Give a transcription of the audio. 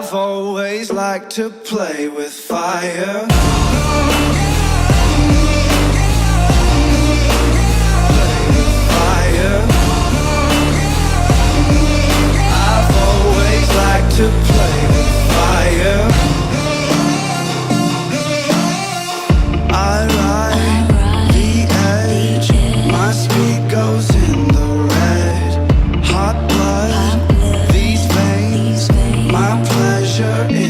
I've always liked to play with fire. Play with fire. I've always liked to play with fire. I ride the edge, my speed goes in the red. Hot blood, these veins, my pleasure is